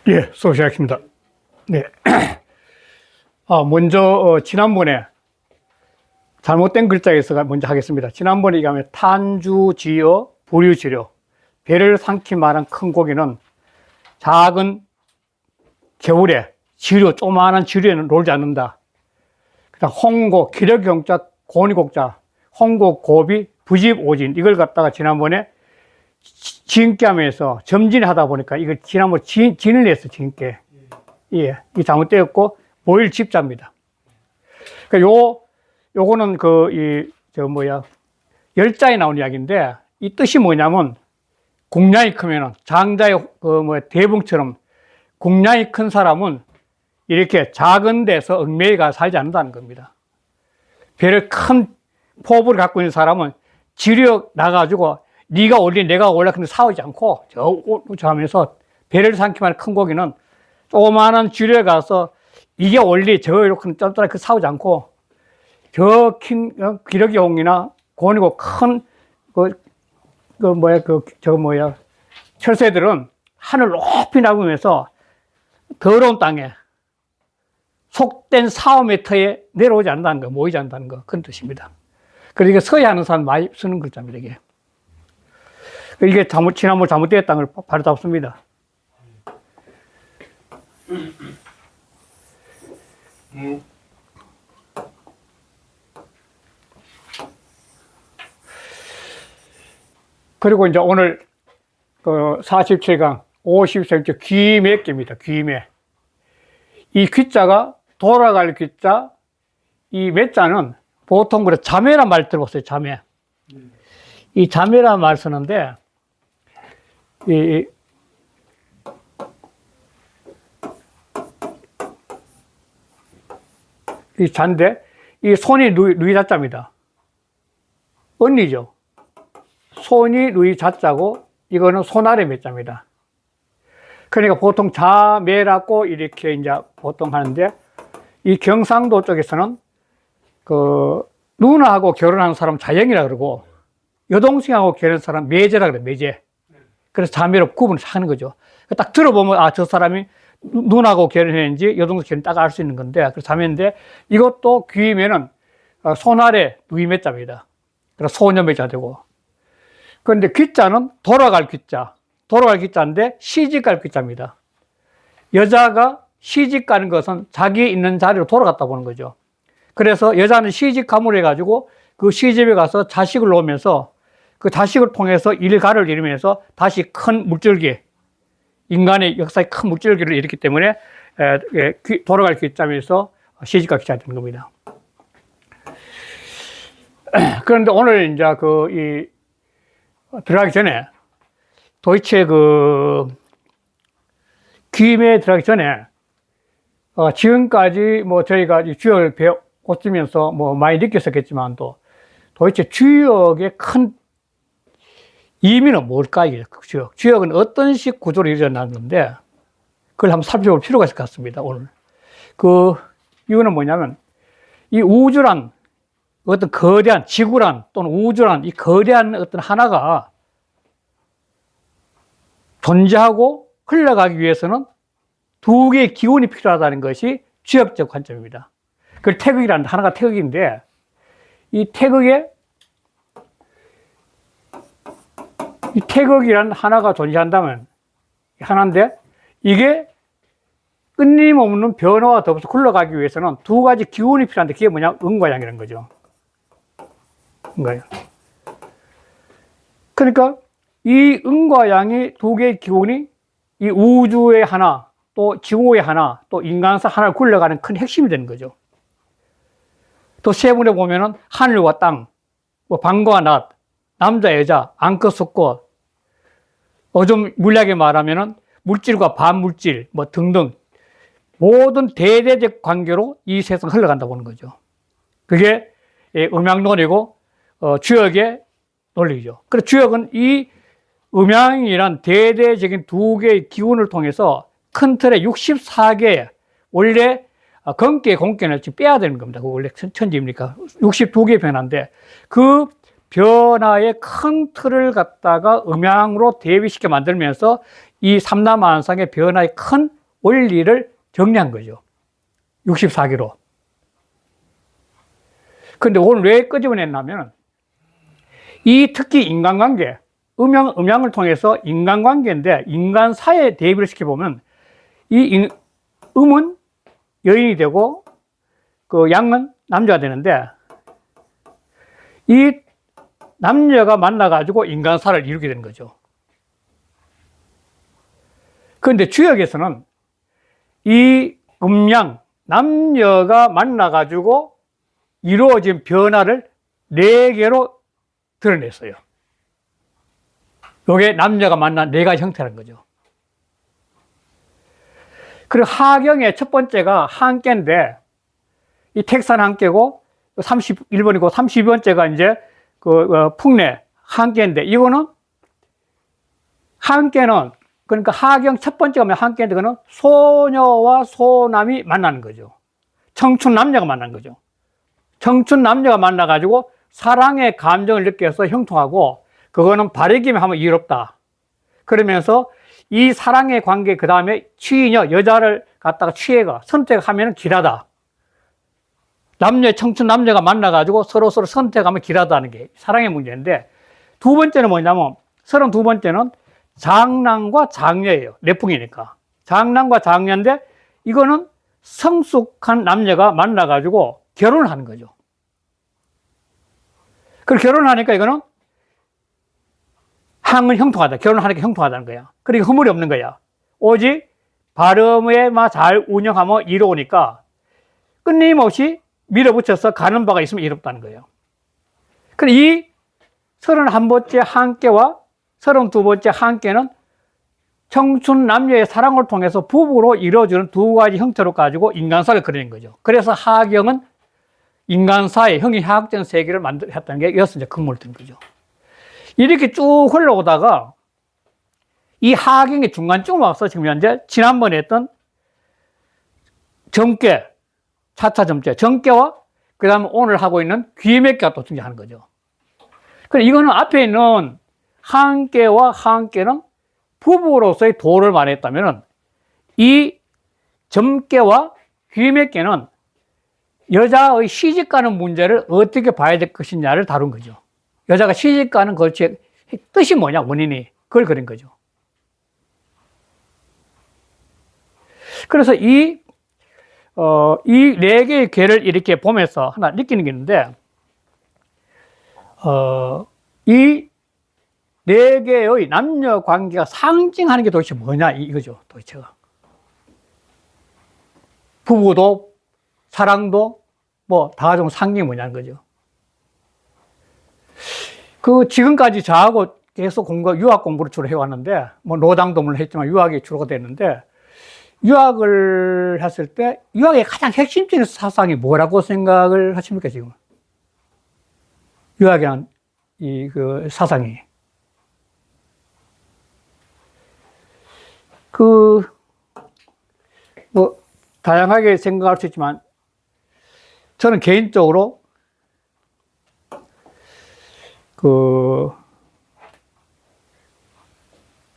예, 수업 시작합니다. 네. 먼저, 지난번에 잘못된 글자에서 먼저 하겠습니다. 지난번에 얘기하면 탄주지어 부류지료, 배를 삼킬 만한 큰 고기는 작은 개울에 지류, 조그마한 지류에는 놀지 않는다. 그다음 홍고, 기력경자, 고니곡자, 홍고, 고비, 부집오진, 이걸 갖다가 지난번에 지인께하면서 점진하다 보니까 이걸 지난번에 진을 했어, 지인께. 예, 이 잘못되었고, 모일 집자입니다. 그러니까 요거는 열자에 나온 이야기인데, 이 뜻이 뭐냐면, 공량이 크면은, 장자의 대붕처럼, 공량이 큰 사람은 이렇게 작은 데서 얽매이가 살지 않는다는 겁니다. 배를 큰 포부를 갖고 있는 사람은 지력 나가지고, 네가 올리 내가 올라 근데 싸우지 않고 저 하면서 배를 삼키면 큰 고기는 조그마한 지류에 가서 이게 올리 저 이렇게 쫀쫀하게 싸우지 않고 저 긴 기러기 홍이나 고니고 큰 철새들은 하늘 높이 날으면서 더러운 땅에 속된 4~5m에 내려오지 않는다는 거, 모이지 않는다는 거, 그런 뜻입니다. 그래서 이게 서해하는 사람 많이 쓰는 글자입니다, 이게. 이게 지난번 잘못되었다는 걸 바로 잡습니다. 그리고 이제 오늘 47강 50cm 귀매개입니다. 귀매. 이 귀자가 돌아갈 귀자, 이 매자는 보통 그래 자매란 말 들어봤어요. 자매. 이 자매란 말 쓰는데 이 잔데 이 손이 누이 자자입니다. 언니죠. 손이 누이 자자고 이거는 손아래 매자입니다. 그러니까 보통 자매라고 이렇게 이제 보통 하는데 이 경상도 쪽에서는 누나하고 결혼한 사람 자영이라 그러고 여동생하고 결혼한 사람 매제라 그래, 매제. 그래서 자매로 구분을 하는 거죠. 딱 들어보면, 저 사람이 누나하고 결혼했는지 여동생 결혼 딱 알 수 있는 건데, 그래서 자매인데, 이것도 귀매는 손 아래 누이매자입니다. 그래서 소녀매자 되고. 그런데 귀자는 돌아갈 귀자. 돌아갈 귀자인데 시집갈 귀자입니다. 여자가 시집 가는 것은 자기 있는 자리로 돌아갔다 보는 거죠. 그래서 여자는 시집 가물 해가지고 그 시집에 가서 자식을 놓으면서 그 자식을 통해서 일가를 이루면서 다시 큰 물줄기, 인간의 역사의 큰 물줄기를 일으키기 때문에 돌아갈 귀자면서 시집갈 귀자가 되는 겁니다. 그런데 오늘 이제 들어가기 전에 도이체 귀매에 들어가기 전에 지금까지 저희가 주역을 배워오면서 많이 느꼈었겠지만도 도대체 주역의 큰 의미는 뭘까요? 주역은 어떤 식 구조로 이루어졌는 건데, 그걸 한번 살펴볼 필요가 있을 것 같습니다, 오늘. 이유는 뭐냐면, 이 우주란, 어떤 거대한, 지구란, 또는 우주란, 이 거대한 어떤 하나가 존재하고 흘러가기 위해서는 두 개의 기운이 필요하다는 것이 주역적 관점입니다. 그 태극이라는 하나가 태극인데, 이 태극이라는 하나가 존재한다면, 하나인데, 이게 끊임없는 변화와 더불어서 굴러가기 위해서는 두 가지 기운이 필요한데, 그게 뭐냐? 음과 양이라는 거죠. 음과 양. 그러니까, 이 음과 양이 두 개의 기운이 이 우주의 하나, 또 지구의 하나, 또 인간사 하나를 굴러가는 큰 핵심이 되는 거죠. 또 세분에 보면은 하늘과 땅, 밤과 낮, 남자, 여자, 암컷, 수컷, 좀 물리하게 말하면은 물질과 반물질, 등등, 모든 대대적 관계로 이 세상을 흘러간다 보는 거죠. 그게 음양론이고, 주역의 논리죠. 그래서 주역은 이 음양이란 대대적인 두 개의 기운을 통해서 큰 틀에 64개, 원래 건개, 공개는 지금 빼야 되는 겁니다. 원래 천지입니까? 62개의 변화인데, 그 변화의 큰 틀을 갖다가 음양으로 대비시켜 만들면서 이 삼라만상의 변화의 큰 원리를 정리한 거죠. 64기로. 근데 오늘 왜 끄집어냈냐면, 이 특히 인간관계, 음양을 통해서 인간관계인데, 인간 사회 대비를 시켜보면, 음은 여인이 되고, 그 양은 남자가 되는데, 이 남녀가 만나가지고 인간사를 이루게 되는 거죠. 그런데 주역에서는 이 음양, 남녀가 만나가지고 이루어진 변화를 4개로 드러냈어요. 이게 남녀가 만난 4가지 형태라는 거죠. 그리고 하경의 첫 번째가 한께인데, 이 택산 한께고, 31번이고, 32번째가 이제 풍내 한께인데, 이거는 한께는, 그러니까 하경 첫 번째가 한께인데, 그거는 소녀와 소남이 만나는 거죠. 청춘 남녀가 만난 거죠. 청춘 남녀가 만나가지고 사랑의 감정을 느껴서 형통하고, 그거는 바르기만 하면 이롭다. 그러면서 이 사랑의 관계, 그 다음에 취녀, 여자를 갖다가 취해가 선택하면 길하다. 청춘 남녀가 만나가지고 서로 선택하면 길하다는 게 사랑의 문제인데, 두 번째는 뭐냐면, 32번째는 장남과 장녀예요. 내풍이니까. 장남과 장녀인데, 이거는 성숙한 남녀가 만나가지고 결혼을 하는 거죠. 그리고 결혼하니까 이거는 항은 형통하다. 결혼하니까 형통하다는 거야. 그러니까 허물이 없는 거야. 오직 발음에만 잘 운영하면 이로우니까 끊임없이 밀어붙여서 가는 바가 있으면 이롭다는 거예요. 그럼 이 31번째 한께와 32번째 한께는 청춘 남녀의 사랑을 통해서 부부로 이루어지는 2가지 형태로 가지고 인간사를 그리는 거죠. 그래서 하경은 인간사의 형이하학적 세계를 했다는 게 여기서 이제 근본을 든 거죠. 이렇게 쭉 흘러오다가 이 하경의 중간쯤 와서 지금 현재 지난번에 했던 점괘, 차차 점괘, 점괘와 그 다음에 오늘 하고 있는 귀맥계가 또 등장하는 거죠. 그럼 이거는 앞에 있는 한께와 한께는 부부로서의 도를 말했다면, 이 점괘와 귀맥계는 여자의 시집가는 문제를 어떻게 봐야 될 것이냐를 다룬 거죠. 여자가 시집가는 것의 뜻이 뭐냐, 원인이. 그걸 그린 거죠. 그래서 이 4개의 괴를 이렇게 보면서 하나 느끼는 게 있는데, 이 4개의 남녀 관계가 상징하는 게 도대체 뭐냐, 이거죠, 도대체가. 부부도, 사랑도, 다가종 상징이 뭐냐는 거죠. 지금까지 저하고 계속 유학 공부를 주로 해왔는데, 노장도 물론 했지만 유학이 주로가 됐는데, 유학을 했을 때, 유학의 가장 핵심적인 사상이 뭐라고 생각을 하십니까, 지금? 유학이란 사상이. 다양하게 생각할 수 있지만, 저는 개인적으로,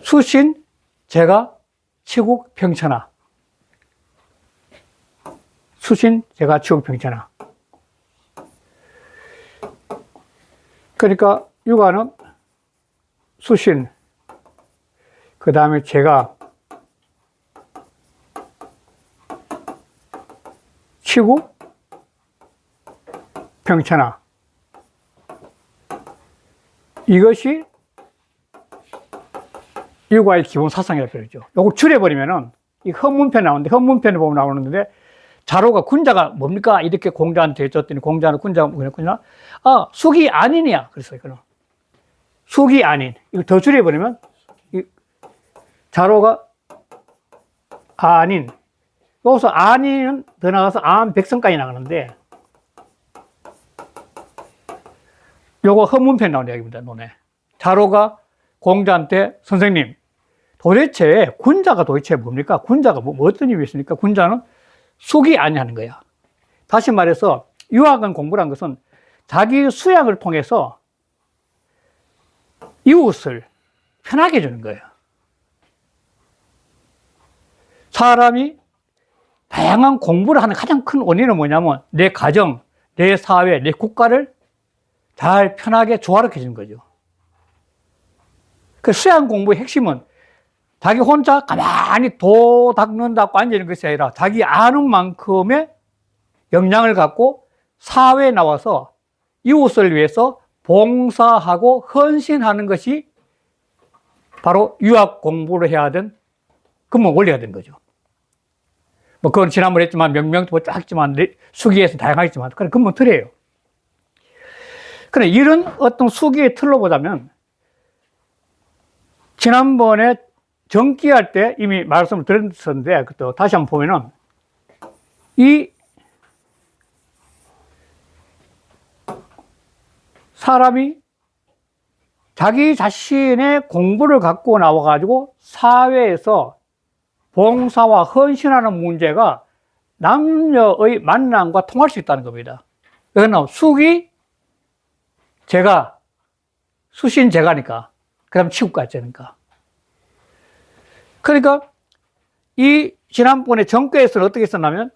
수신, 제가, 치국, 평천하. 수신, 제가, 치국, 평천하. 그러니까, 육아는 수신, 그 다음에 제가, 치국, 평천하. 이것이 육아의 기본 사상이라고 그러죠. 요걸 줄여버리면은, 이 헌문편에 나오는데, 헌문편에 보면 나오는데, 자로가 군자가 뭡니까? 이렇게 공자한테 해줬더니, 공자는 군자가 뭐였구나? 숙이 아닌이야. 그랬어요, 이거는. 숙이 아닌. 이걸 더 줄여버리면, 자로가 아닌. 여기서 아닌은 더 나가서 암백성까지 나가는데, 요거 헌문편에 나온 이야기입니다, 논에. 자로가 공자한테, 선생님, 도대체 군자가 도대체 뭡니까? 군자가 어떤 의미 있습니까? 군자는 숙이 아니하는 거야. 다시 말해서 유학은 공부란 것은 자기 수양을 통해서 이웃을 편하게 해주는 거예요. 사람이 다양한 공부를 하는 가장 큰 원인은 뭐냐면 내 가정, 내 사회, 내 국가를 잘 편하게 조화롭게 해주는 거죠. 그 수양 공부의 핵심은 자기 혼자 가만히 도 닦는다고 앉아있는 것이 아니라 자기 아는 만큼의 역량을 갖고 사회에 나와서 이웃을 위해서 봉사하고 헌신하는 것이 바로 유학 공부를 해야 하던 근본 원리가 된 거죠. 뭐, 그건 지난번에 했지만, 명명도 쫙 했지만, 수기에서 다양하겠지만, 그건 근본 틀이에요. 그래, 이런 어떤 수기의 틀로 보자면, 지난번에 정기할 때 이미 말씀을 드렸었는데, 또 다시 한번 보면은, 이 사람이 자기 자신의 공부를 갖고 나와가지고 사회에서 봉사와 헌신하는 문제가 남녀의 만남과 통할 수 있다는 겁니다. 왜냐하면 숙이 제가, 수신 제가니까, 그 다음 치국가제니까. 그러니까 이 지난번에 정과에서는 어떻게 썼냐면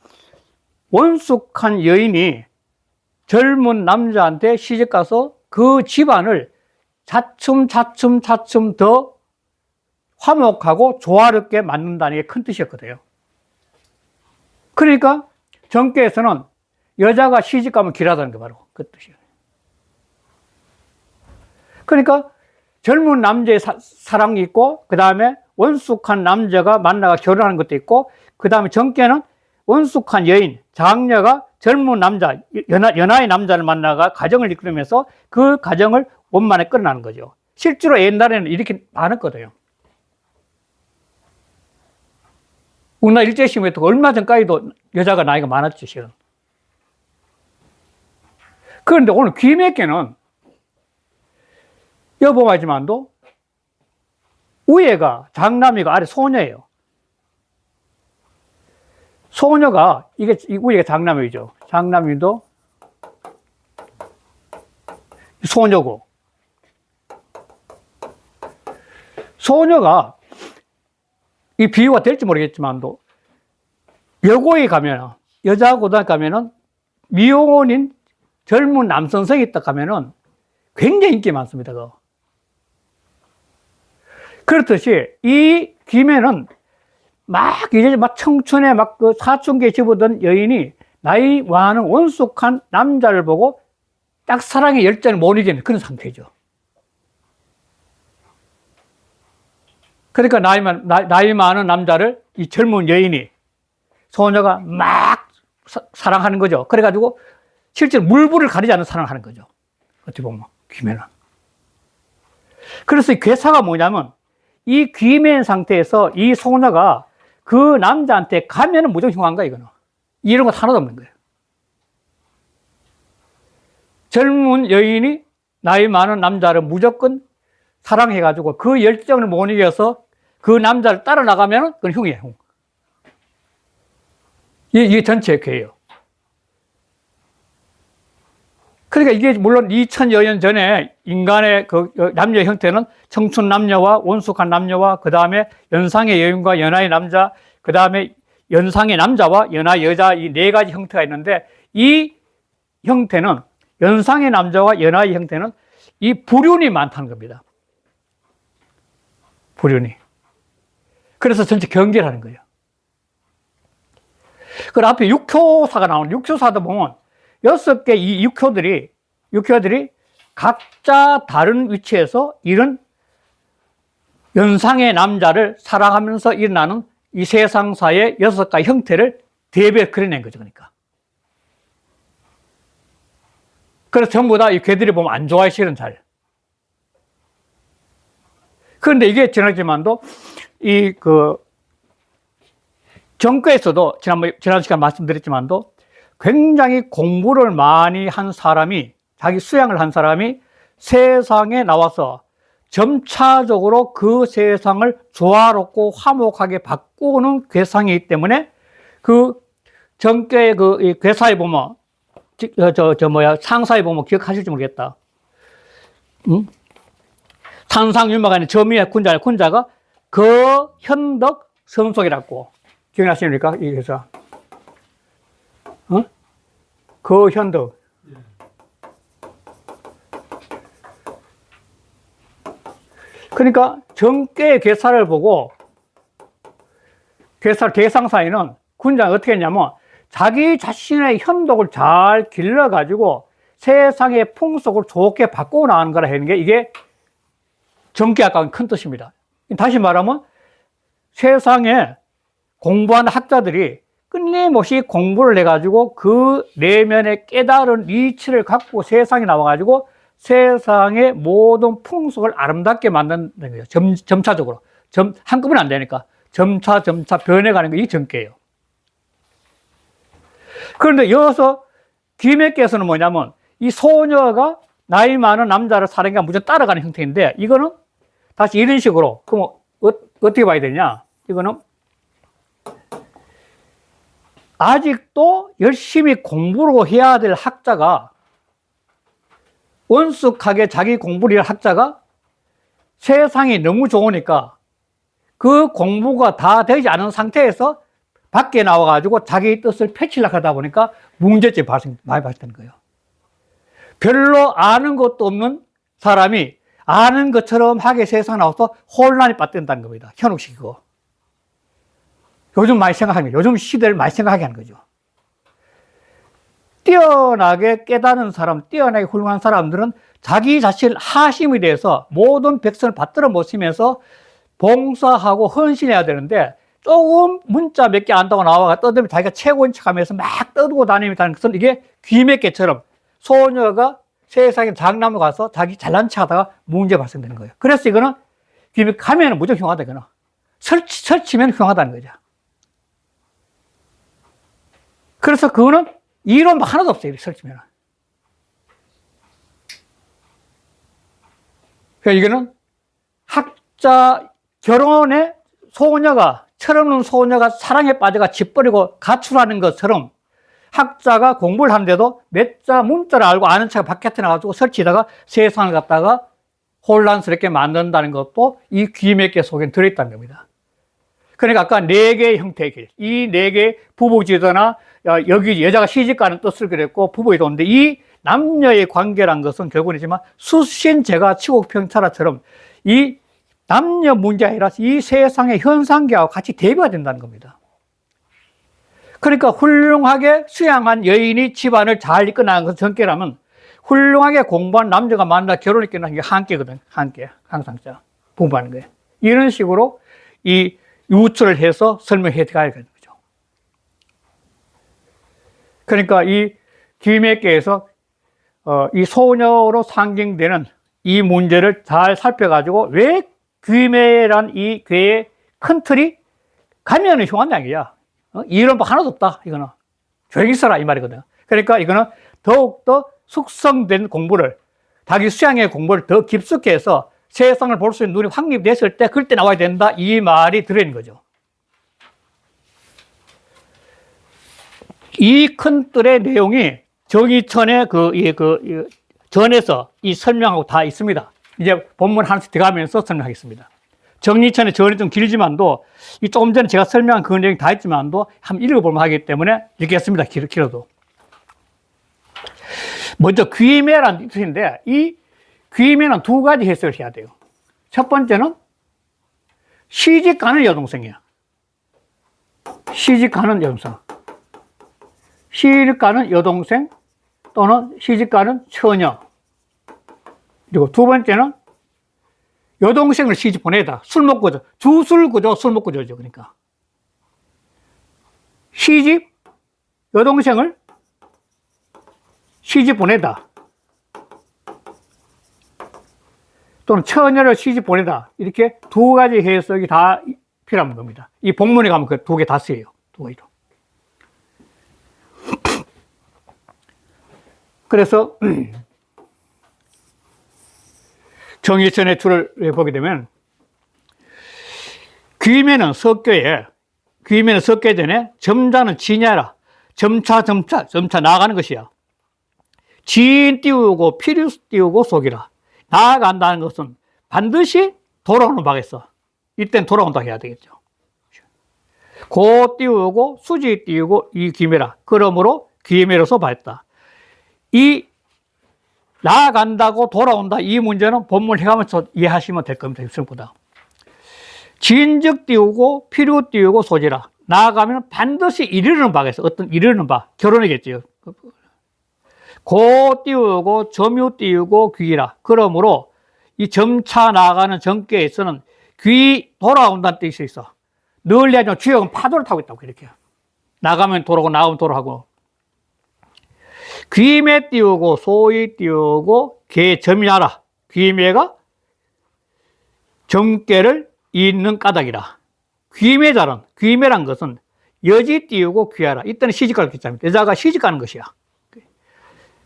원숙한 여인이 젊은 남자한테 시집가서 그 집안을 차츰 더 화목하고 조화롭게 만든다는 게 큰 뜻이었거든요. 그러니까 정계에서는 여자가 시집가면 길하다는 게 바로 그 뜻이에요. 그러니까 젊은 남자의 사랑이 있고, 그 다음에 원숙한 남자가 만나가 결혼하는 것도 있고, 그 다음에 정계는 원숙한 여인, 장녀가 젊은 남자, 연하의 남자를 만나가 가정을 이끌면서 그 가정을 원만에 끌어나는 거죠. 실제로 옛날에는 이렇게 많았거든요. 우리나라 일제시민도 얼마 전까지도 여자가 나이가 많았죠, 실은. 그런데 오늘 귀맥계는 여보마지만도 위에가 장남이가 아래 소녀예요. 소녀가, 이게 위에가 장남이죠. 장남이도 소녀고. 소녀가 이 비유가 될지 모르겠지만도 여고에 가면, 여자 고등학교 가면은 미혼인 젊은 남선생이 있다 가면은 굉장히 인기 많습니다. 그거. 그렇듯이 이 김에는 이제 청춘에 그 사춘기에 접어든 여인이 나이 많은 원숙한 남자를 보고 딱 사랑의 열정을 못 이기는 그런 상태죠. 그러니까 나이 많은 남자를 이 젊은 여인이, 소녀가 막 사랑하는 거죠. 그래가지고 실제로 물불을 가리지 않는 사랑을 하는 거죠. 어떻게 보면, 귀매는. 그래서 이 괴사가 뭐냐면, 이 귀매인 상태에서 이 소녀가 그 남자한테 가면은 무조건 흉한 거야, 이거는. 이런 거 하나도 없는 거예요. 젊은 여인이 나이 많은 남자를 무조건 사랑해가지고 그 열정을 못 이겨서 그 남자를 따라 나가면 그건 흉이에요, 흉. 이게 전체의 괴예요. 그러니까 이게 물론 2000여 년 전에 인간의 그 남녀 형태는 청춘 남녀와 원숙한 남녀와 그 다음에 연상의 여인과 연하의 남자, 그 다음에 연상의 남자와 연하의 여자, 이 네 가지 형태가 있는데 이 형태는, 연상의 남자와 연하의 형태는 이 불륜이 많다는 겁니다. 불륜이. 그래서 전체 경계라는 거예요. 그 앞에 육효사가 나오는, 육효사도 보면 6개 이 육효들이 각자 다른 위치에서 이런 연상의 남자를 사랑하면서 일어나는 이 세상사의 6가지 형태를 대비해 그려낸 거죠, 그러니까. 그래서 전부 다 이 괴들이 보면 안 좋아해, 실은 잘. 그런데 이게 지나지만도 정과에서도 지난 시간 말씀드렸지만도 굉장히 공부를 많이 한 사람이, 자기 수양을 한 사람이 세상에 나와서 점차적으로 그 세상을 조화롭고 화목하게 바꾸는 괴상이기 때문에 그 정과의 그 괴사에 보면, 상사에 보면 기억하실지 모르겠다. 산상윤막안에 점이야 군자가 그 현덕 성속이라고 기억나십니까? 여기서. 거현덕. 그러니까 정계의 괴사를 보고 괴사 대상사에는 군장이 어떻게 했냐면 자기 자신의 현덕을 잘 길러가지고 세상의 풍속을 좋게 바꾸어 나가는 거라 하는 게 이게 정계학과의 큰 뜻입니다. 다시 말하면 세상에 공부하는 학자들이 끊임없이 공부를 해가지고 그 내면의 깨달은 이치를 갖고 세상에 나와가지고 세상의 모든 풍속을 아름답게 만드는 거예요. 점차적으로. 한꺼번에 안 되니까. 점차 변해가는 게 이 정계예요. 그런데 여기서 귀매께서는 뭐냐면 이 소녀가 나이 많은 남자를 사랑하니까 무조건 따라가는 형태인데 이거는 다시 이런 식으로. 그럼 어떻게 봐야 되냐? 이거는 아직도 열심히 공부를 해야 될 학자가 원숙하게 자기 공부를 할 학자가 세상이 너무 좋으니까 그 공부가 다 되지 않은 상태에서 밖에 나와가지고 자기 뜻을 펼치려고 하다 보니까 문제점이 많이 발생되는 거예요. 별로 아는 것도 없는 사람이 아는 것처럼 하게 세상에 나와서 혼란이 빠뜨린다는 겁니다. 현혹시키고. 요즘 많이 생각하는 거예요. 요즘 시대를 많이 생각하게 하는 거죠. 뛰어나게 깨닫는 사람, 뛰어나게 훌륭한 사람들은 자기 자신 하심에 대해서 모든 백성을 받들어 모시면서 봉사하고 헌신해야 되는데 조금 문자 몇 개 안다고 나와가 떠들면 자기가 최고인 척하면서 막 떠들고 다니는 것은 이게 귀매개처럼 소녀가 세상에 장남으로 가서 자기 잘난 척 하다가 문제 발생되는 거예요. 그래서 이거는 귀매 가면은 무조건 흉하다, 이거는. 설치면 흉하다는 거죠. 그래서 그거는 이론 하나도 없어요, 설치면. 그러니까 이거는 학자, 결혼에 소녀가, 철없는 소녀가 사랑에 빠져가 집 버리고 가출하는 것처럼 학자가 공부를 하는데도 몇 자 문자를 알고 아는 척 바깥에 나가지고 설치다가 세상을 갖다가 혼란스럽게 만든다는 것도 이 귀매개 속에 들어있다는 겁니다. 그러니까 아까 네 개의 형태의 길, 이 네 개의 부부지도나 여기 여자가 시집가는 뜻을 그랬고 부부에 도는데 이 남녀의 관계란 것은 결국이지만 수신제가 치국평찰화처럼 이 남녀 문제가 아니라 이 세상의 현상계하고 같이 대비가 된다는 겁니다. 그러니까 훌륭하게 수양한 여인이 집안을 잘 이끌어나가는 것은 정계라면 훌륭하게 공부한 남자가 만나 결혼을 이끌어나가는 게 한계거든. 한계. 항상 부부하는 거예요. 이런 식으로 이 유추를 해서 설명해 가야 되는 거죠. 그러니까 이 귀매개에서 이 소녀로 상징되는 이 문제를 잘 살펴가지고 왜 귀매란 이 괴의 큰 틀이 가면은 흉한 이야기야. 이런 거 하나도 없다. 이거는 조용히 있어라 이 말이거든. 그러니까 이거는 더욱더 숙성된 공부를, 자기 수양의 공부를 더 깊숙이 해서 세상을 볼 수 있는 눈이 확립됐을 때 그때 나와야 된다 이 말이 들어있는 거죠. 이 큰 뜰의 내용이 정의천의 전에서 이 설명하고 다 있습니다. 이제 본문 하나씩 들어가면서 설명하겠습니다. 정리천의 전이 좀 길지만도 이 조금 전에 제가 설명한 그 내용이 다 있지만도 한번 읽어보면 하기 때문에 읽겠습니다. 길어도. 먼저 귀매라는 뜻인데 이 귀매는 두 가지 해석을 해야 돼요. 첫 번째는 시집 가는 여동생이야. 시집 가는 여동생. 시집 가는 여동생 또는 시집 가는 처녀. 그리고 두 번째는 여동생을 시집 보내다. 술 먹고 저. 주술 그저 술 먹고 저죠. 그러니까. 시집, 여동생을 시집 보내다. 또는 처녀를 시집 보내다. 이렇게 두 가지 해석이 다 필요한 겁니다. 이 본문에 가면 그 두 개 다 쓰여요. 두 가지로. 그래서 정의천의 줄을 보게 되면 귀매는 석교에 전에 점자는 지냐라. 점차 나아가는 것이야. 지인 띄우고 필요 띄우고 속이라. 나아간다는 것은 반드시 돌아오는 바가 있어. 이때는 돌아온다 해야 되겠죠. 고 띄우고 수지 띄우고 이 귀매라. 그러므로 귀매로서 봤다. 이 나아간다고 돌아온다. 이 문제는 본문 해가면서 이해하시면 될 겁니다. 입술보다. 진즉 띄우고 필요 띄우고 소지라. 나아가면 반드시 이르는 바가 있어. 어떤 이르는 바. 결혼이겠죠. 고 띄우고 점유 띄우고 귀라. 그러므로 이 점차 나아가는 정계에서는 귀 돌아온다는 뜻이 있어. 널리 하지만 주역은 파도를 타고 있다고 이렇게. 나가면 돌아오고 나오면 돌아가고. 귀매 띄우고 소위 띄우고 개 점이하라. 귀매가 점괘를 잇는 까닭이라. 귀매자는 귀매란 것은 여지 띄우고 귀하라. 이때는 시집갈 기자입니다. 여자가 시집가는 것이야.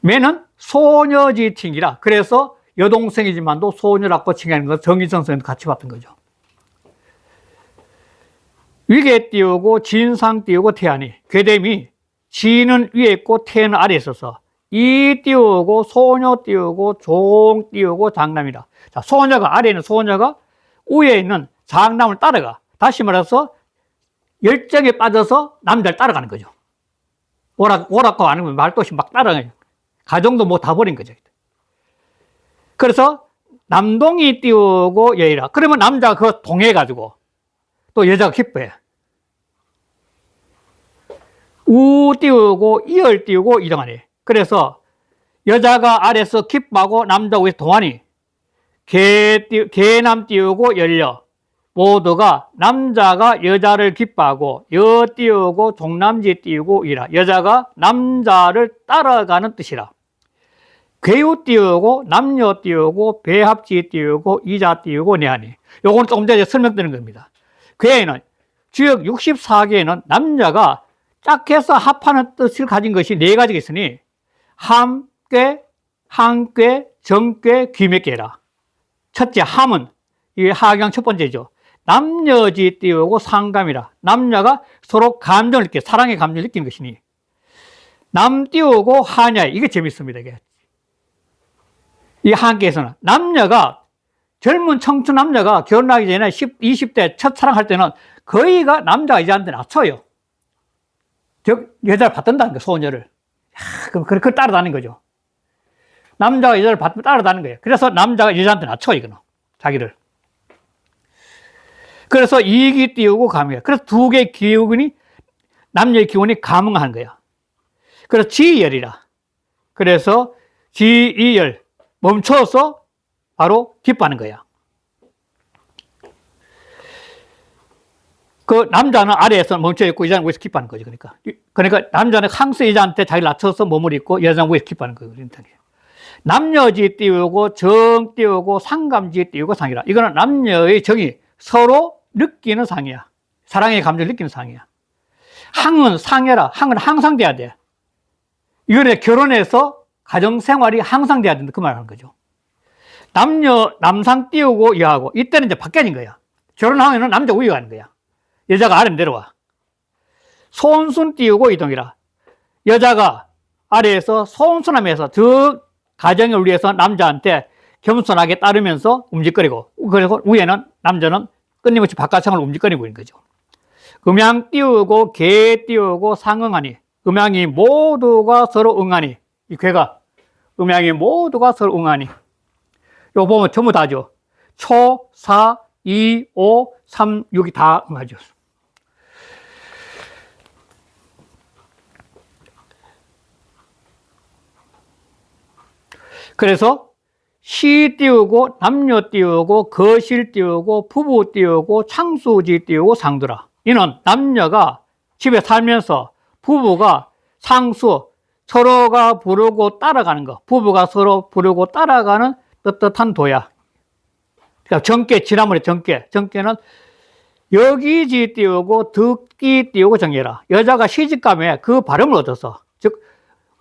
매는 소녀지팅이라. 그래서 여동생이지만도 소녀라고 칭하는 것 정의선 선생님도 같이 봤던 거죠. 위계 띄우고 진상 띄우고 태하니 괴됨이 지는 위에 있고 태는 아래에 있어서 이 띄우고 소녀 띄우고 종 띄우고 장남이라. 자, 소녀가 아래에 있는 소녀가 위에 있는 장남을 따라가. 다시 말해서 열정에 빠져서 남자를 따라가는 거죠. 오락고 안 하면 말도 없이 막 따라가요. 가정도 뭐 다 버린 거죠. 그래서 남동이 띄우고 여이라. 그러면 남자가 그거 동해가지고 또 여자가 기뻐해. 우 띄우고 이열 띄우고 이동하니. 그래서 여자가 아래서 기뻐하고 남자 위에서 동하니. 개남 띄우고 열려. 모두가 남자가 여자를 기뻐하고 여 띄우고 종남지 띄우고 이라. 여자가 남자를 따라가는 뜻이라. 괴유 띄우고 남녀 띄우고 배합지 띄우고 이자 띄우고 내하니. 요거는 조금 전에 설명드린 겁니다. 괴에는 주역 64개에는 남자가 짝해서 합하는 뜻을 가진 것이 네 가지가 있으니 함괴, 한괴, 정괴, 귀매괴라. 첫째 함은 이 하경 첫 번째죠. 남녀지 띄우고 상감이라. 남녀가 서로 감정을 느끼, 사랑의 감정을 느끼는 것이니. 남 띄우고 하냐. 이게 재밌습니다. 이게. 이 한계에서는 남녀가 젊은 청춘 남녀가 결혼하기 전에 20대 첫사랑할 때는 거의가 남자가 여자한테 낮춰요. 즉 여자를 받든다는 거예요. 소녀를. 그럼 그걸 따라다니는 거죠. 남자가 여자를 받으면 따라다니는 거예요. 그래서 남자가 여자한테 낮춰 이거는 자기를. 그래서 이익이 띄우고 감이에요. 그래서 두 개의 기운이 남녀의 기운이 감응하는 거예요. 그래서 지열이라. 그래서 지이열 멈춰서 바로 기뻐하는 거야. 그 남자는 아래에서 멈춰 있고 여자는 위에서 기뻐하는 거죠. 그러니까 남자는 항상 여자한테 자기를 낮춰서 몸을 입고 여자는 위에서 기뻐하는 거예요. 남녀지 띄우고 정 띄우고 상감지 띄우고 상이라. 이거는 남녀의 정이 서로 느끼는 상이야. 사랑의 감정을 느끼는 상이야. 항은 상해라. 항은 항상 돼야 돼. 이거는 결혼해서 가정생활이 항상 돼야 된다. 그 말 하는 거죠. 남상 띄우고 여하고 이때는 이제 바뀌어진 거야. 결혼하면 남자 위에 가는 거야. 여자가 아래로 내려와. 손순 띄우고 이동이라. 여자가 아래에서 손순하면서 저 가정을 위해서 남자한테 겸손하게 따르면서 움직거리고, 그리고 위에는 남자는 끊임없이 바깥상을 움직거리고 있는 거죠. 음양 띄우고 개 띄우고 상응하니. 음양이 모두가 서로 응하니. 이 괴가 음양이 모두가 서로 응하니. 이거 보면 전부 다죠. 초, 사, 이, 오, 삼, 육이 다 응하죠. 그래서 시 띄우고 남녀 띄우고 거실 띄우고 부부 띄우고 창수지 띄우고 상두라. 이는 남녀가 집에 살면서 부부가 상수 서로가 부르고 따라가는 거. 부부가 서로 부르고 따라가는 떳떳한 도야. 그러니까 정계, 지난번에 정계는 여기지 띄우고 듣기 띄우고 정해라. 여자가 시집가면 그 발음을 얻어서, 즉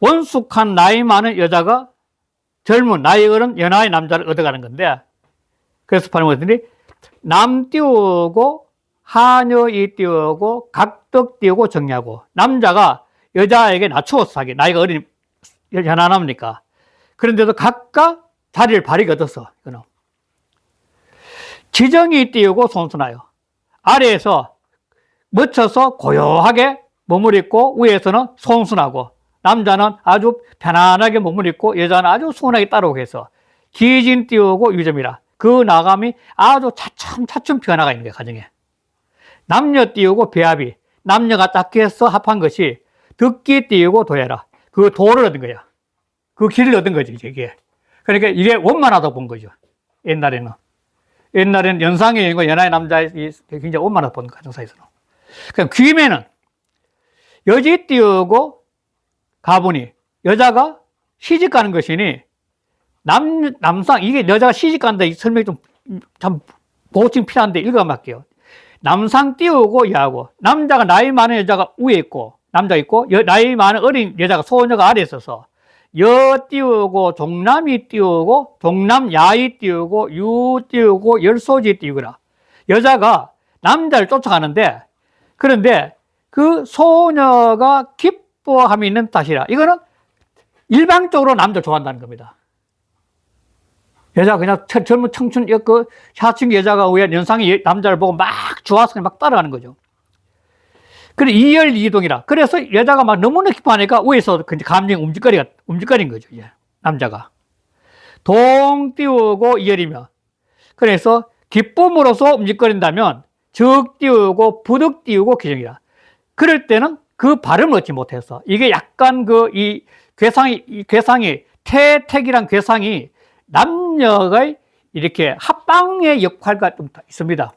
원숙한 나이 많은 여자가 젊은 나이 어른 연하의 남자를 얻어가는 건데, 그래서 발음하더니 남 띄우고 하녀이 띄우고 각덕 띄우고 정리하고. 남자가 여자에게 낮추어서 하기. 나이가 어린 연하남이니까. 그런데도 각각 자리를 바르게 얻어서. 이거는 지정이 띄우고 손순하여. 아래에서 멋져서 고요하게 몸을 입고 위에서는 손순하고 남자는 아주 편안하게 몸을 입고 여자는 아주 순하게 따라오게 해서 기진 띄우고 유점이라 그 나감이 아주 차츰차츰 변화가 있는 거예요. 가정에. 남녀 띄우고 배합이 남녀가 짝해서 합한 것이 듣기 띄우고 도해라. 그 도를 얻은 거야. 그 길을 얻은 거지 이게. 그러니까 이게 원만하다고 본 거죠. 옛날에는 연상의 여인과 연하의 남자의 굉장히 원만하다고 본 가정사에서는. 그러니까 귀매는 여지 띄우고 가보니 여자가 시집 가는 것이니 남상 이게 여자가 시집 간다 이 설명이 좀 참 보충 필요한데 읽어볼게요. 남상 띄우고 여하고 남자가 나이 많은 여자가 위에 있고 남자 있고 나이 많은 어린 여자가 소녀가 아래에 있어서 여 띄우고 종남이 띄우고 종남 야이 띄우고 유 띄우고 열소지 띄우거라. 여자가 남자를 쫓아가는데 그런데 그 소녀가 기뻐함이 있는 탓이라. 이거는 일방적으로 남자를 좋아한다는 겁니다. 여자가 그냥 젊은 청춘, 그 사춘기 여자가 왜 연상의 남자를 보고 막 좋아서 막 따라가는 거죠. 그래, 이열이동이라. 그래서 여자가 막 너무나 기뻐하니까 위에서 감정이 움직거린 거죠, 이제. 남자가. 동 띄우고 이열이며. 그래서 기쁨으로서 움직거린다면 적 띄우고 부득 띄우고 기정이라. 그럴 때는 그 발음을 얻지 못해서 이게 약간 이 괴상이 태택이란 괴상이 남녀의 이렇게 합방의 역할과 좀 있습니다.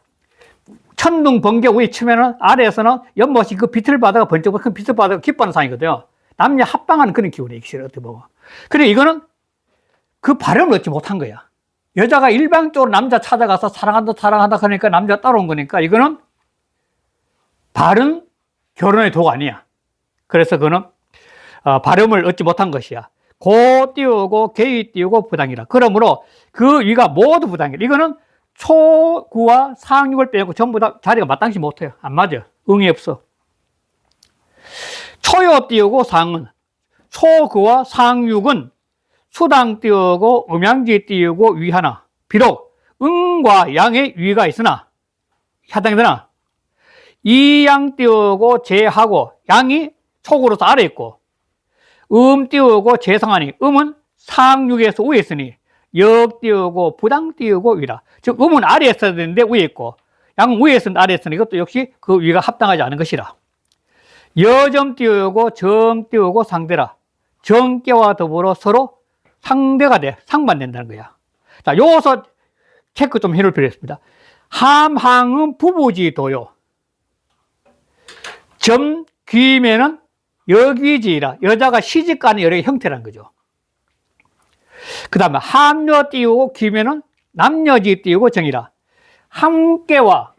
천둥 번개 위에 치면은 아래에서는 연못이 그 빛을 받아가 번쩍 큰 빛을 받아가 기뻐하는 상이거든요. 남녀 합방하는 그런 기분이에요. 어떻게 보면. 그래 이거는 그 발음을 얻지 못한 거야. 여자가 일방적으로 남자 찾아가서 사랑한다 그러니까 남자가 따라온 거니까 이거는 바른 결혼의 도가 아니야. 그래서 그거는 발음을 얻지 못한 것이야. 고 띄우고 개이 띄우고 부당이라. 그러므로 그 위가 모두 부당이라. 이거는 초구와 상육을 빼고 전부 다 자리가 마땅치 못해요. 안 맞아. 응이 없어. 초요 띄우고 상은 초구와 상육은 수당 띄우고 음양지 띄우고 위 하나. 비록 응과 양의 위가 있으나 해당이 되나 이양 띄우고 제하고 양이 초구로서 아래 있고 띄우고 제상하니 음은 상육에서 위에 있으니 역 띄우고 부당 띄우고 위라. 즉 음은 아래에 있어야 되는데 위에 있고 양은 위에 있으면 아래에 있으니 이것도 역시 그 위가 합당하지 않은 것이라. 여점 띄우고 정 띄우고 상대라. 정계와 더불어 서로 상대가 돼 상반된다는 거야. 자, 요서 체크 좀 해놓을 필요가 있습니다. 함항은 부부지도요. 점 귀면은 여귀지라. 여자가 시집가는 여러 형태라는 거죠. 그 다음에 함녀 띄우고 귀면은 남녀지 띄우고 정이라. 함께와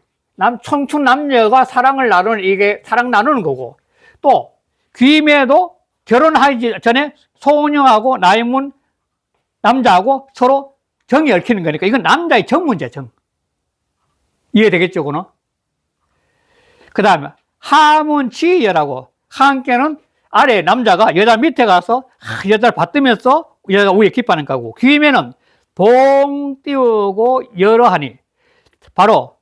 청춘 남녀가 사랑을 나누는 이게 사랑 나누는 거고 또 귀매도 결혼하기 전에 소녀하고 나이문 남자하고 서로 정이 얽히는 거니까 이건 남자의 정 문제야, 정. 이해되겠죠, 그거는? 그 다음에 함은 지여라고 함께는 아래 남자가 여자 밑에 가서 여자를 받들면서 여자가 위에 기뻐하는 거고 귀매는 동 띄우고 여러하니 바로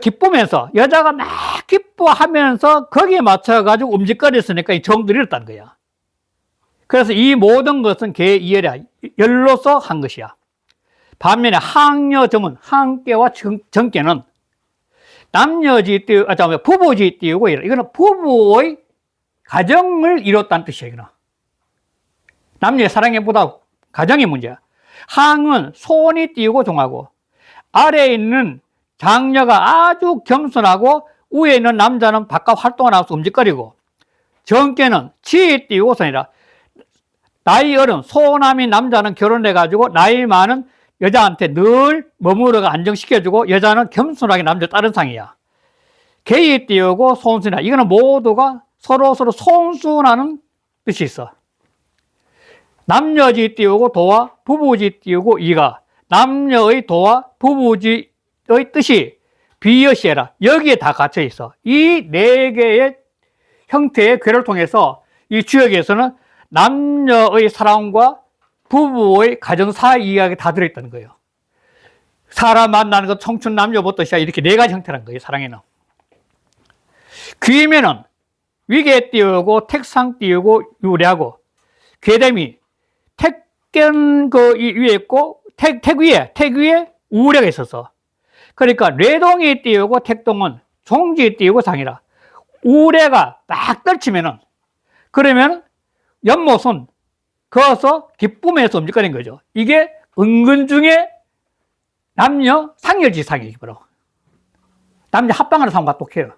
기쁘면서 여자가 막 기뻐하면서 거기에 맞춰가지고 움직거렸으니까 이 정들이 이렇다는 거야. 그래서 이 모든 것은 개이열이야. 열로서 한 것이야. 반면에 항여점은 함께와 정께는 남녀지 띄우고, 부부지 띄우고, 이거는 부부의 가정을 이뤘다는 뜻이야, 이거는. 남녀의 사랑보다 가정의 문제야. 항은 손이 띄우고 종하고, 아래에 있는 장녀가 아주 겸손하고, 위에 있는 남자는 바깥 활동을 나와서 움직거리고, 정께는 지에 띄우고 손이라. 나이 어른, 소남인 남자는 결혼해가지고, 나이 많은 여자한테 늘 머무르고 안정시켜주고 여자는 겸손하게 남자 다른 상이야. 개이 띄우고 손순이라. 이거는 모두가 서로 손순하는 뜻이 있어. 남녀지 띄우고 도와 부부지 띄우고 이가 남녀의 도와 부부지의 뜻이 비여시해라. 여기에 다 갇혀 있어. 이 네 개의 형태의 괴를 통해서 이 주역에서는 남녀의 사랑과 부부의 가정사 이야기 다 들어있다는 거예요. 사람 만나는 것, 청춘 남녀부터 시작 이렇게 네 가지 형태라는 거예요, 사랑에는. 귀면은 위계 띄우고 택상 띄우고 유리하고, 괴됨이 택견 그 위에 있고 택 위에 우레가 있어서, 그러니까 뇌동이 띄우고 택동은 종지 띄우고 상이라. 우레가 막 떨치면은, 그러면 연못은 그어서 기쁨에서 움직이는 거죠. 이게 은근 중에 남녀 상열지상이기 바로. 남녀 합방하는 사람과 똑해요.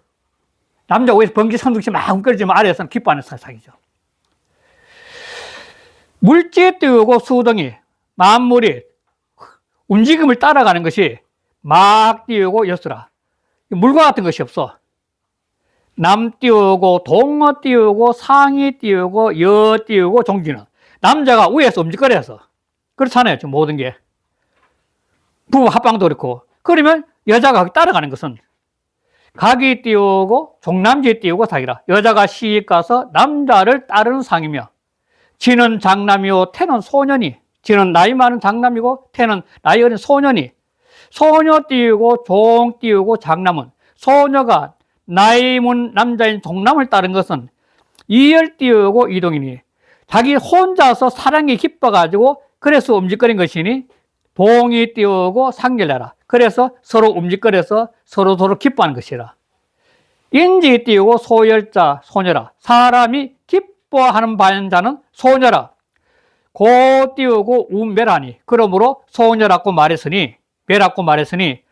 남자 위에서 번개 선둥치 막 움직이지만 아래에서는 기뻐하는 사상이죠. 물지에 띄우고 수동이 만물이 움직임을 따라가는 것이 막 띄우고 여수라. 물과 같은 것이 없어. 남 띄우고 동어 띄우고 상이 띄우고 여 띄우고 종지는 남자가 위에서 움직거려서 그렇잖아요. 지금 모든 게 부부 합방도 그렇고. 그러면 여자가 따라가는 것은 각이 띄우고 종남지 띄우고 사기라. 여자가 시집 가서 남자를 따르는 상이며, 지는 장남이요 태는 소년이, 지는 나이 많은 장남이고 태는 나이 어린 소년이, 소녀 띄우고 종 띄우고 장남은 소녀가 나이 문 남자인 종남을 따른 것은 이열 띄우고 이동이니, 자기 혼자서 사랑이 기뻐가지고 그래서 움직거린 것이니 동이 띄우고 상결하라. 그래서 서로 움직거려서 서로 기뻐하는 것이라. 인지 띄우고 소열자 소녀라. 사람이 기뻐하는 바자는 소녀라. 고 띄우고 우매라니. 그러므로 소녀라고 말했으니, 매라고 말했으니,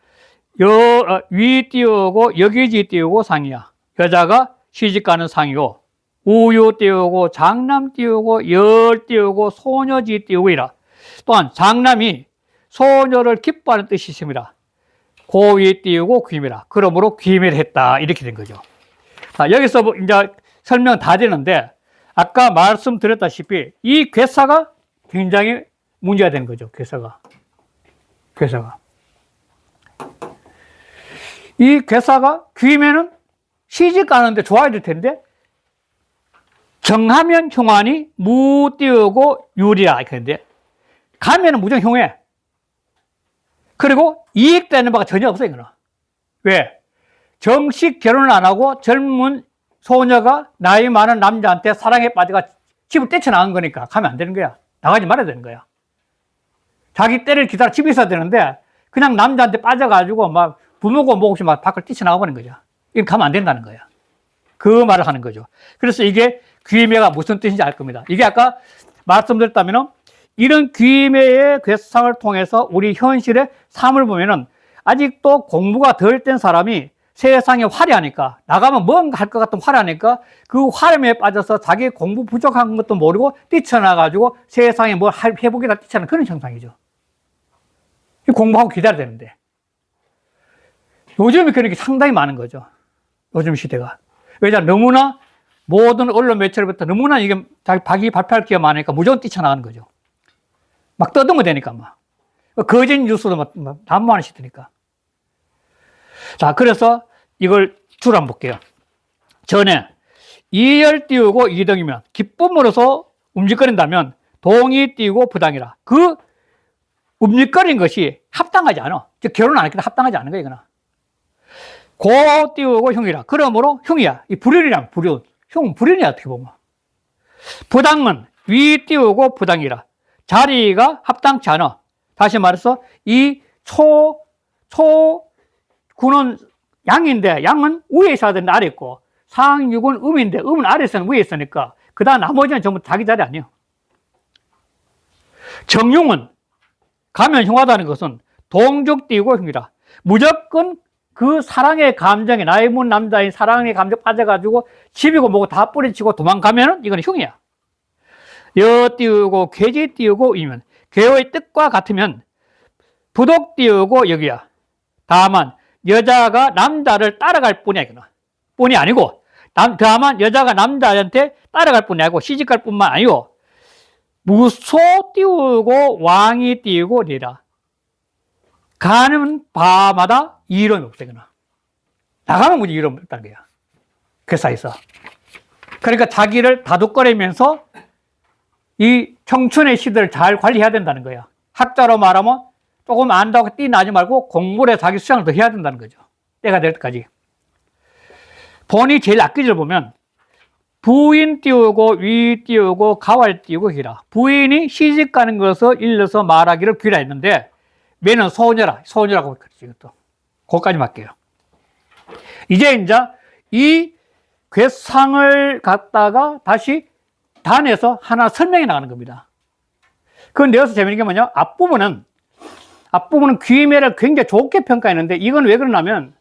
위 띄우고 여기지 띄우고 상이야. 여자가 시집가는 상이요. 우유 띄우고 장남 띄우고 열 띄우고 소녀지 띄우이라. 또한 장남이 소녀를 기뻐하는 뜻이 있습니다. 고위 띄우고 귀미라. 그러므로 귀미를 했다. 이렇게 된 거죠. 자, 여기서 이제 설명 다 되는데, 아까 말씀드렸다시피 이 괴사가 굉장히 문제가 되는 거죠. 괴사가. 이 괴사가 귀면은 시집 가는데 좋아야 될 텐데, 정하면 흉하니 무 띄우고 유리라. 이렇게 했는데, 가면은 무조건 흉해. 그리고 이익되는 바가 전혀 없어요, 이거는. 왜? 정식 결혼을 안 하고 젊은 소녀가 나이 많은 남자한테 사랑에 빠져가 집을 떼쳐나간 거니까 가면 안 되는 거야. 나가지 말아야 되는 거야. 자기 때를 기다려 집에 있어야 되는데 그냥 남자한테 빠져가지고 막 부모고 뭐고 막 밖을 뛰쳐나가 버리는 거죠. 이건 가면 안 된다는 거야. 그 말을 하는 거죠. 그래서 이게 귀매가 무슨 뜻인지 알 겁니다. 이게 아까 말씀드렸다면 이런 귀매의 괴상을 통해서 우리 현실의 삶을 보면은 아직도 공부가 덜 된 사람이 세상에 화려하니까, 나가면 뭔가 할 것 같은 화려하니까 그 화려함에 빠져서 자기 공부 부족한 것도 모르고 뛰쳐나가지고 세상에 뭘 해보기다 뛰쳐나가는 그런 현상이죠. 공부하고 기다려야 되는데. 요즘에 그런 게 상당히 많은 거죠. 요즘 시대가. 왜냐하면 너무나 모든 언론 매체로부터 너무나 이게 자기 발표할 기회가 많으니까 무조건 뛰쳐나가는 거죠. 막 떠들면 되니까 막. 거짓 뉴스도 막 난무하는 시대니까. 자, 그래서 이걸 줄 한번 볼게요. 전에 이열 띄우고 이등이면 기쁨으로서 움직거린다면 동이 띄우고 부당이라. 그 움직거린 것이 합당하지 않아. 즉 결혼 안 했기 때문에 합당하지 않은 거야, 이거는. 고 띄우고 흉이라. 그러므로 흉이야. 이 불륜이란 불륜. 흉 불륜이야, 어떻게 보면. 부당은 위 띄우고 부당이라. 자리가 합당치 않아. 다시 말해서 이 구는 양인데 양은 위에 있어야 되는데 아래 있고, 상육은 음인데 음은 아래 있으면 위에 있으니까 그 다음 나머지는 전부 자기 자리 아니에요. 정흉은 가면 흉하다는 것은 동적 띄우고 흉이라. 무조건 그 사랑의 감정에, 나이 문 남자인 사랑의 감정 빠져가지고 집이고 뭐고 다 뿌리치고 도망가면은 이건 흉이야. 여 띄우고 괴지 띄우고 이면, 괴의 뜻과 같으면 부독 띄우고 여기야. 다만 여자가 남자를 따라갈 뿐이야, 이거는. 뿐이 아니고, 다만 여자가 남자한테 따라갈 뿐이 아니고 시집갈 뿐만 아니고 무소 띄우고 왕이 띄우고 리라. 가는 바마다 이름이 없어, 이거는. 나가면 무지 이름이 없다는 거야. 그 사이에서. 그러니까 자기를 다독거리면서 이 청춘의 시대를 잘 관리해야 된다는 거야. 학자로 말하면 조금 안다고 띠나지 말고 공부를 해서 자기 수양을 더 해야 된다는 거죠. 때가 될 때까지. 본이 제일 악기를 보면 부인 띄우고 위 띄우고 가왈 띄우고 기라. 부인이 시집 가는 것을 일러서 말하기를 귀라 했는데 매는 소녀라. 소녀라고 그랬지. 이것도. 거기까지 맞게요. 이제 이 괴상을 갖다가 다시 단에서 하나 설명해 나가는 겁니다. 그런데 여기서 재밌는 게 뭐냐? 앞부분은 귀매를 굉장히 좋게 평가했는데 이건 왜 그러냐면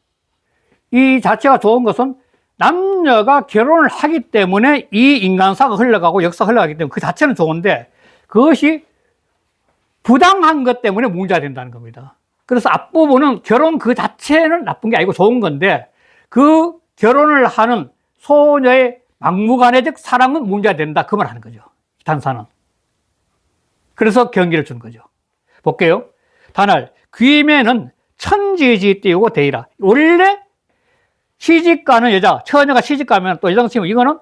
이 자체가 좋은 것은 남녀가 결혼을 하기 때문에 이 인간사가 흘러가고 역사가 흘러가기 때문에 그 자체는 좋은데 그것이 부당한 것 때문에 문제가 된다는 겁니다. 그래서 앞부분은 결혼 그 자체는 나쁜 게 아니고 좋은 건데 그 결혼을 하는 소녀의 막무가내적 사랑은 문제가 된다. 그 말 하는 거죠. 단사는. 그래서 경기를 준 거죠. 볼게요. 단할 귀매는 천지지 띄우고 대이라. 원래 시집가는 여자, 처녀가 시집가면 또 여정치면 이거는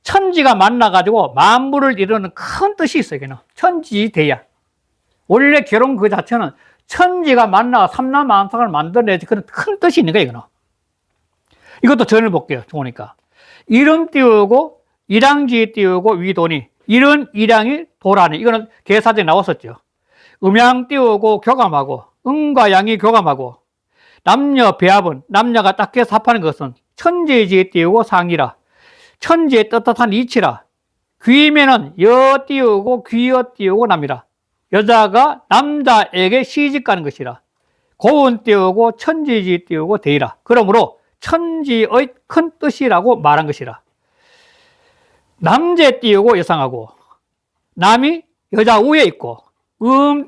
천지가 만나가지고 만물을 이루는 큰 뜻이 있어요. 이게는 천지대야. 원래 결혼 그 자체는 천지가 만나가 삼라만상을 만들어내지 그런 큰 뜻이 있는 거예요. 이거는. 이것도 전을 볼게요. 좋으니까. 이름 띄우고 일양지 띄우고 위돈이 이런 일양이 도라니. 이거는 계사전에 나왔었죠. 음양 띄우고 교감하고 음과 양이 교감하고 남녀 배합은 남녀가 딱히 합하는 것은 천지지에 띄우고 상이라. 천지의 떳떳한 이치라. 귀매는 여 띄우고 귀여 띄우고 남이라. 여자가 남자에게 시집 가는 것이라. 고운 띄우고 천지지 띄우고 대이라. 그러므로 천지의 큰 뜻이라고 말한 것이라. 남재 띄우고 여상하고 남이 여자 위에 있고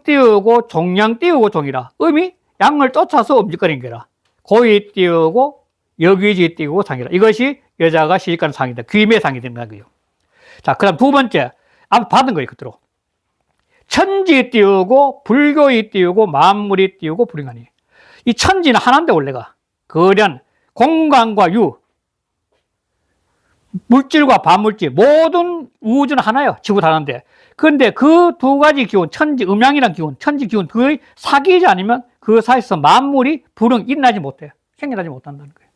띄우고 종양 띄우고 종이라. 음이 양을 쫓아서 움직거리는 거라. 고위 띄우고 여귀지 띄우고 상이라. 이것이 여자가 시집가는 상이다. 귀매상이 되는 거고요. 자, 그 다음 두 번째. 앞 받은 거예요. 그대로. 천지 띄우고 불교이 띄우고 만물이 띄우고 불인간이. 이 천지는 하나인데 원래가. 거련, 공간과 유. 물질과 반물질. 모든 우주는 하나예요. 지구도 하나인데. 그런데 그 두 가지 기운, 천지, 음양이라는 기운, 천지 기운, 그의 사귀지 않으면 그 사이에서 만물이 불응, 일어나지 못해요. 생겨나지 못한다는 거예요.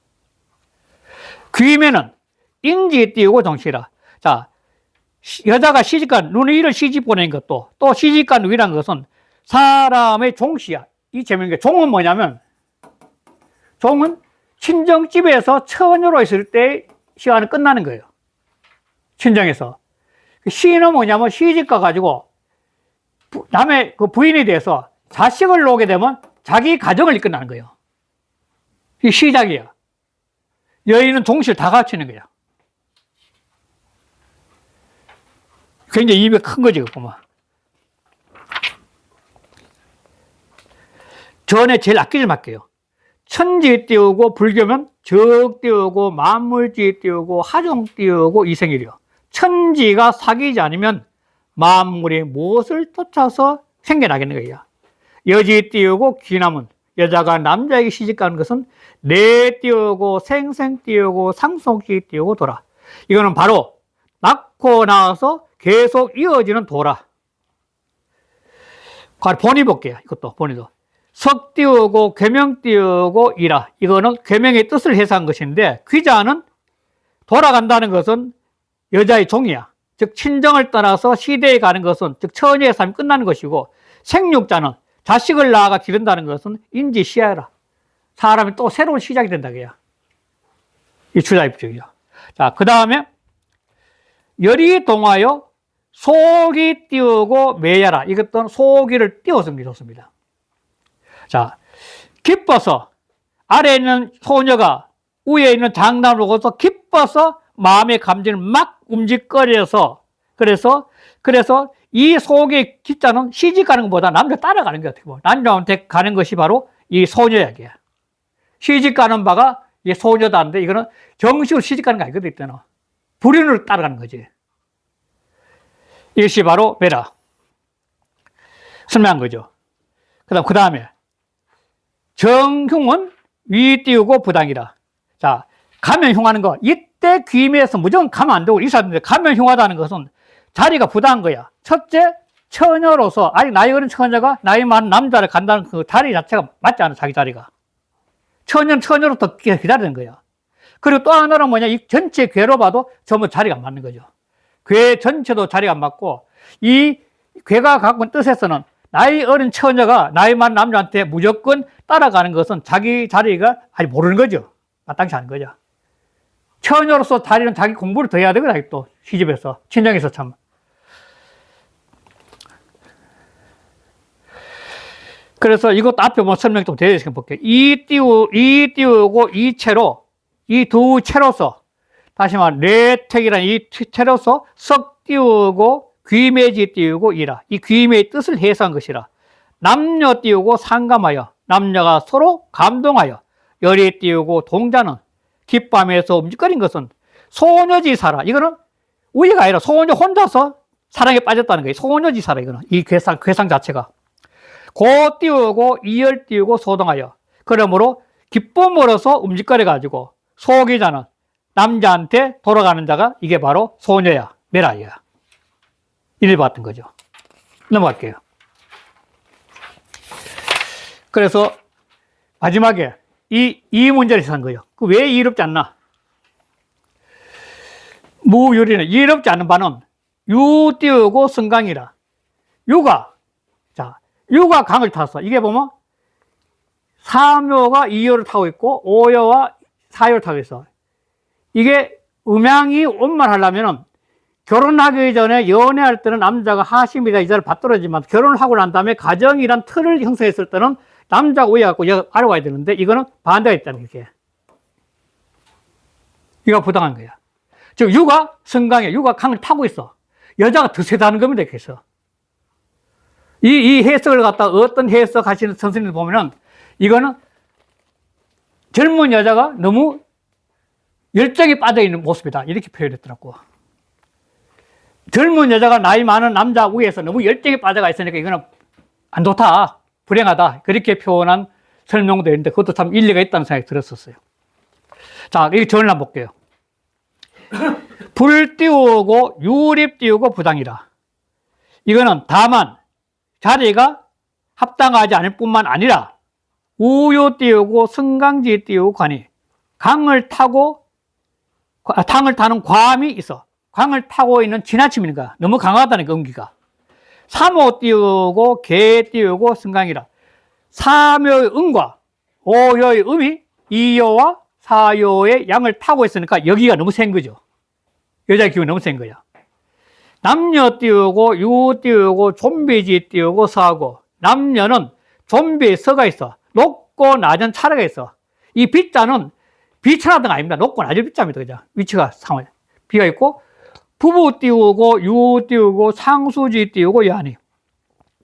귀매는 인지 띄우고 정시라. 자, 여자가 시집간, 눈의 일을 시집 보낸 것도, 또 시집간 위란 것은 사람의 종시야. 이 재밌는 게, 종은 뭐냐면, 종은 친정집에서 처녀로 있을 때 시간은 끝나는 거예요. 친정에서. 시는 뭐냐면 시집 가가지고 남의 그 부인에 대해서 자식을 놓게 되면 자기 가정을 이끌어나는 거예요. 이 시작이야. 여인은 동시에 다 갖추는 거야. 굉장히 의미가 큰 거지, 보면. 전에 제일 악기를 맡겨요. 천지 띄우고 불교면 적 띄우고 만물지 띄우고 하종 띄우고 이생일이요. 천지가 사귀지 않으면 만물이 무엇을 쫓아서 생겨나겠는 거예요. 여지 띄우고 귀남은 여자가 남자에게 시집가는 것은 내 띄우고 생생 띄우고 상속지 띄우고 돌아. 이거는 바로 낳고 나서 계속 이어지는 도라. 본이 볼게요. 이것도 본이도. 석 띄우고 괴명 띄우고 이라. 이거는 괴명의 뜻을 해석한 것인데 귀자는 돌아간다는 것은 여자의 종이야. 즉 친정을 떠나서 시대에 가는 것은 즉 처녀의 삶이 끝나는 것이고 생육자는 자식을 낳아가 기른다는 것은 인지시야라. 사람이 또 새로운 시작이 된다. 그야. 이 주자입적이죠. 자, 그 다음에 열이 동하여 속이 띄우고 매야라. 이것도 속이를 띄워서 좋습니다. 자, 기뻐서 아래에 있는 소녀가 위에 있는 장남을 보고서 기뻐서 마음의 감정을 막 움직거려서 그래서 이 속의 기자는 시집 가는 것보다 남자 따라가는 게 어떻게 보면 남자한테 가는 것이 바로 이 소녀 이야기야. 시집 가는 바가 이 소녀다는데 이거는 정식으로 시집 가는 게 아니거든. 이때는 불인으로 따라가는 거지. 이것이 바로 매라 설명한 거죠. 그 다음에 정흉은 위 띄우고 부당이라. 자, 가면 흉하는 거. 이때 귀매에서 무조건 가면 안 되고 있었는데 가면 흉하다는 것은 자리가 부당한 거야. 첫째, 처녀로서 아직 나이 어린 처녀가 나이 많은 남자를 간다는 그 자리 자체가 맞지 않아. 자기 자리가. 처녀는 처녀로서 기다리는 거야. 그리고 또 하나는 뭐냐, 이 전체 괴로 봐도 전부 자리가 안 맞는 거죠. 괴 전체도 자리가 안 맞고, 이 괴가 갖고 있는 뜻에서는 나이 어린 처녀가 나이 많은 남자한테 무조건 따라가는 것은 자기 자리가 아직 모르는 거죠. 마땅치 않은 거죠. 처녀로서 자리는 자기 공부를 더 해야 되거든, 또 시집에서, 친정에서 참. 그래서 이것도 앞에 뭐 설명 좀 되어 있으니까 볼게요. 이 띄우고 이 채로, 이 두 채로서, 다시 말해, 내택이라는 이 채로서 석 띄우고 귀매지 띄우고 이라. 이 귀매의 뜻을 해석한 것이라. 남녀 띄우고 상감하여, 남녀가 서로 감동하여, 열이 띄우고 동자는 기밤에서 움직거린 것은 소녀지사라. 이거는 우리가 아니라 소녀 혼자서 사랑에 빠졌다는 거예요. 소녀지사라, 이거는. 이 괴상 자체가. 고 띄우고 이열 띄우고 소동하여. 그러므로 기쁨으로서 움직거려가지고 소기자는 남자한테 돌아가는 자가 이게 바로 소녀야, 메라이야. 이래 봤던 거죠. 넘어갈게요. 그래서 마지막에 이 문제를 산 거예요. 왜 이롭지 않나? 무유리는 이롭지 않은 바는 유 띄우고 성강이라. 유가 강을 탔어. 이게 보면 삼요가 이요를 타고 있고 오요와 사요를 타고 있어. 이게 음양이 원만하려면은 결혼하기 전에 연애할 때는 남자가 하심이다 이자를 받들어지만 결혼을 하고 난 다음에 가정이란 틀을 형성했을 때는 남자가 위에 갖고 아래 와야 되는데 이거는 반대가 있다는 게. 이거 부당한 거야. 즉 유가 성강에 유가 강을 타고 있어. 여자가 더 세다는 겁니다. 그래서 이 해석을 갖다 어떤 해석 하시는 선생님들 보면은 이거는 젊은 여자가 너무 열정이 빠져있는 모습이다. 이렇게 표현했더라고. 젊은 여자가 나이 많은 남자 위에서 너무 열정이 빠져가 있으니까 이거는 안 좋다. 불행하다. 그렇게 표현한 설명도 있는데 그것도 참 일리가 있다는 생각이 들었었어요. 자, 이거 전을 한번 볼게요. 불 띄우고 유립 띄우고 부당이라. 이거는 다만 자리가 합당하지 않을 뿐만 아니라 우유 띄우고 성강지 띄우고 관이 강을 타는 괌이 있어. 강을 타고 있는 지나침이니까 너무 강하다는 음기가. 삼호 띄우고 개 띄우고 성강이라. 삼요의 음과 오요의 음이 이요와 사요의 양을 타고 있으니까 여기가 너무 센 거죠. 여자의 기운이 너무 센 거야. 남녀 띄우고 유 띄우고 좀비지 띄우고 서하고. 남녀는 좀비에 서가 있어. 높고 낮은 차례가 있어. 이 비자는 비천하던 아닙니다. 높고 낮은 비자입니다. 그죠? 위치가 상황. 비가 있고 부부 띄우고 유 띄우고 상수지 띄우고 여하니.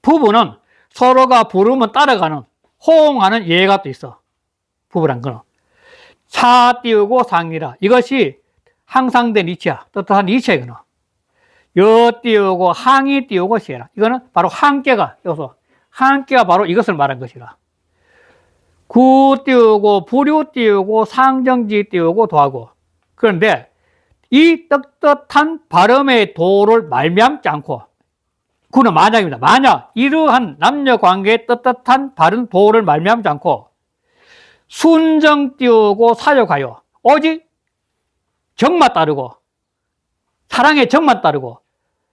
부부는 서로가 부르면 따라가는 호응하는 예가 또 있어. 부부란 거는. 차 띄우고 상이라. 이것이 항상된 이치야. 뜻한 이치야 이거는. 여 띄우고 항이 띄우고 시해라. 이거는 바로 함께가 여기서 함께가 바로 이것을 말한 것이라. 구 띄우고 부류 띄우고 상정지 띄우고 도하고. 그런데 이 떳떳한 발음의 도를 말미암지 않고 구는 만약입니다. 만약 이러한 남녀 관계의 떳떳한 바른 도를 말미암지 않고 순정 띄우고 사욕하여 오직 정만 따르고 사랑의 정만 따르고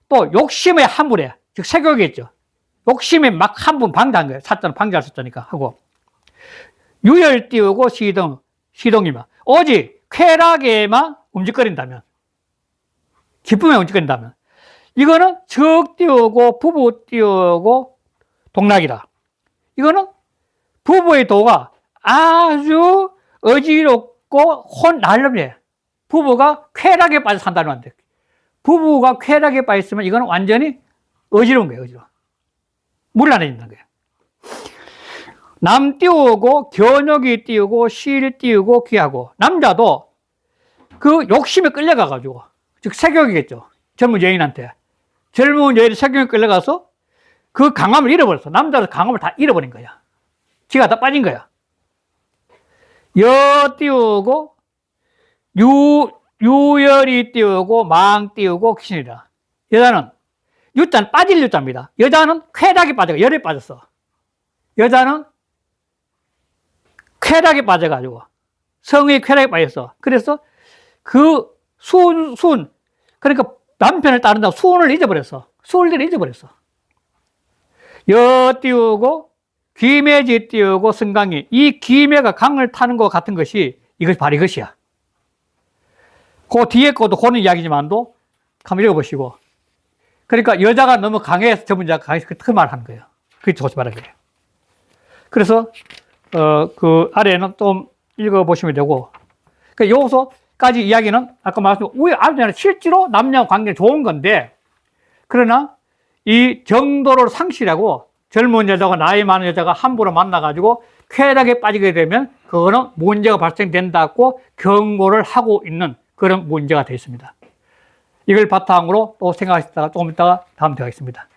또 욕심의 함부에 즉 세욕이겠죠. 욕심에 막 함분 방자한 거예요. 사자는 방자할 수 있으니까 하고 유열 띄우고 시동이면 오직 쾌락에만 움직거린다면 기쁨에 움직거린다면 이거는 적 띄우고 부부 띄우고 동락이다. 이거는 부부의 도가 아주 어지럽고 날렵해. 부부가 쾌락에 빠져 산다는 건데 부부가 쾌락에 빠져 있으면 이거는 완전히 어지러운 거예요. 어지러워. 물이 안 해진다는 거예요. 남 띄우고 견욕이 띄우고 실 띄우고 귀하고 남자도 그 욕심에 끌려가가지고 즉 색욕이겠죠. 젊은 여인한테 젊은 여인이 색욕에 끌려가서 그 강함을 잃어버렸어. 남자는 강함을 다 잃어버린 거야. 지가 다 빠진 거야. 여 띄우고 유열이 띄우고 망 띄우고 귀신이라. 여자는 유자는 빠질 유자입니다. 여자는 쾌락에 빠져가 열에 빠졌어. 여자는 쾌락에 빠져가지고 성의 쾌락에 빠졌어. 그래서 그 그러니까 남편을 따른다고 수훈을 잊어버렸어. 수훈을 잊어버렸어. 여 띄우고 귀매지 띄우고 승강이, 이 귀매가 강을 타는 것 같은 것이 이것이 바로 이것이야. 그 뒤에 것도 그런 이야기지만도 한번 읽어보시고. 그러니까 여자가 너무 강해서 전문자가 강해서 그 말 하는 거예요. 그게 좋지 말아야 돼요. 그래서 그 아래는 좀 읽어보시면 되고. 그 여기서까지 이야기는 아까 말씀드린 우리 아래는 실제로 남녀 관계는 좋은 건데, 그러나 이 정도를 상실하고 젊은 여자가 나이 많은 여자가 함부로 만나가지고 쾌락에 빠지게 되면 그거는 문제가 발생된다고 경고를 하고 있는 그런 문제가 되어 있습니다. 이걸 바탕으로 또 생각하시다가 조금 있다가 다음 대화하겠습니다.